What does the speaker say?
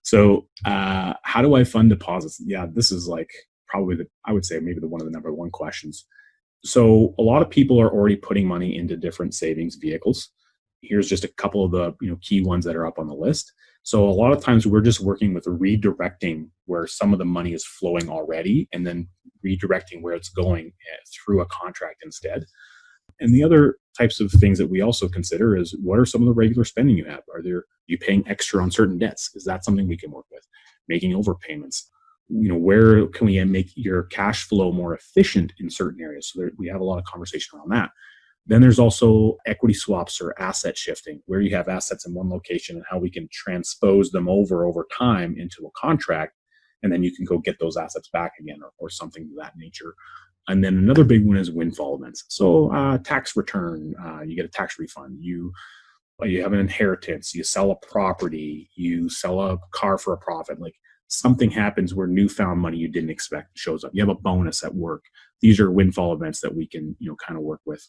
So, how do I fund deposits? Yeah, this is like probably I would say maybe one of the number one questions. So a lot of people are already putting money into different savings vehicles. Here's just a couple of the key ones that are up on the list. So a lot of times we're just working with redirecting where some of the money is flowing already, and then redirecting where it's going through a contract instead. And the other types of things that we also consider is, what are some of the regular spending you have? You paying extra on certain debts? Is that something we can work with? Making overpayments? Where can we make your cash flow more efficient in certain areas? So we have a lot of conversation around that. Then there's also equity swaps or asset shifting, where you have assets in one location and how we can transpose them over time into a contract, and then you can go get those assets back again, or something of that nature. And then another big one is windfall events. So tax return, you get a tax refund. You have an inheritance, you sell a property, you sell a car for a profit. Like, something happens where newfound money you didn't expect shows up. You have a bonus at work. These are windfall events that we can kind of work with.